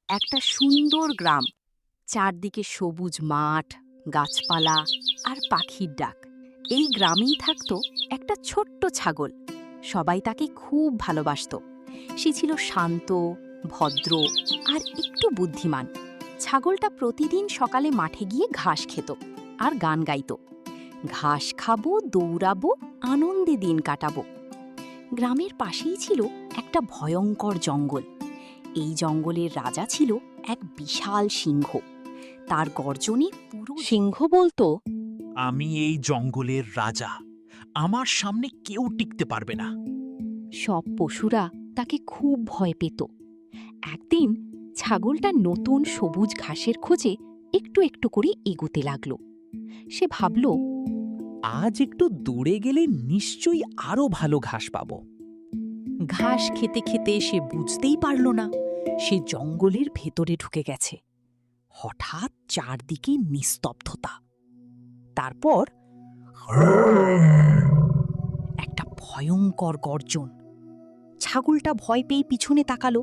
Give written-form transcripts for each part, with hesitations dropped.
একটা সুন্দর গ্রাম, চারদিকে সবুজ মাঠ, গাছপালা আর পাখির ডাক। এই গ্রামেই থাকতো একটা ছোট্ট ছাগল। সবাই তাকে খুব ভালোবাসত। সে ছিল শান্ত, ভদ্র আর একটু বুদ্ধিমান। ছাগলটা প্রতিদিন সকালে মাঠে গিয়ে ঘাস খেত আর গান গাইত। ঘাস খাবো, দৌড়াবো, আনন্দে দিন কাটাবো। গ্রামের পাশেই ছিল একটা ভয়ঙ্কর জঙ্গল। এই জঙ্গলের রাজা ছিল এক বিশাল সিংহ। তার গর্জনে পুরো সিংহ বলতো, আমি এই জঙ্গলের রাজা, আমার সামনে কেউ টিকতে পারবে না। সব পশুরা তাকে খুব ভয় পেত। একদিন ছাগলটা নতুন সবুজ ঘাসের খোঁজে একটু একটু করে এগোতে লাগলো। সে ভাবল, আজ একটু দূরে গেলে নিশ্চয়ই আরো ভালো ঘাস পাবো। ঘাস খেতে খেতে সে বুঝতেই পারল না সে জঙ্গলের ভেতরে ঢুকে গেছে। হঠাৎ চারদিকে নিস্তব্ধতা। তারপর একটা ভয়ঙ্কর গর্জন। ছাগলটা ভয় পেয়ে পিছনে তাকালো।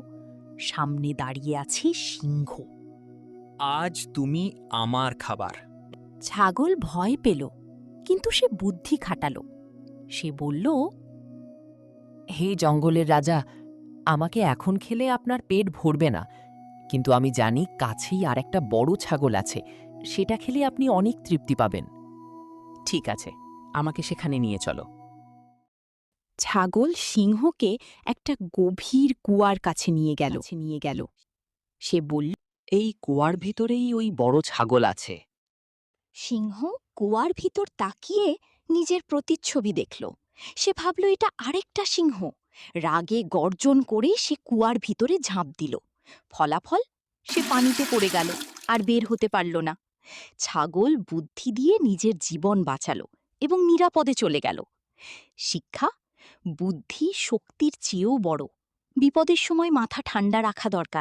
সামনে দাঁড়িয়ে আছে সিংহ। আজ তুমি আমার খাবার। ছাগল ভয় পেল, কিন্তু সে বুদ্ধি খাটালো। সে বলল, হে জঙ্গলের রাজা, আমাকে এখন খেলে আপনার পেট ভরবে না, কিন্তু আমি জানি কাছেই আর একটা বড় ছাগল আছে, সেটা খেলে আপনি অনেক তৃপ্তি পাবেন। ঠিক আছে, আমাকে সেখানে নিয়ে চলো। ছাগল সিংহকে একটা গভীর কুয়ার কাছে নিয়ে গেল। সে বলল, এই কুয়ার ভিতরেই ওই বড় ছাগল আছে। সিংহ কুয়ার ভিতর তাকিয়ে নিজের প্রতিচ্ছবি দেখল। সে ভাবল এটা আরেকটা সিংহ। রাগে গর্জন করে সে কুয়ার ভিতরে ঝাঁপ দিল। ফলাফল, সে পানিতে পড়ে গেল আর বের হতে পারল না। ছাগল বুদ্ধি দিয়ে নিজের জীবন বাঁচালো এবং নিরাপদে চলে গেল। শিক্ষা: বুদ্ধি শক্তির চেয়েও বড়। বিপদের সময় মাথা ঠান্ডা রাখা দরকার।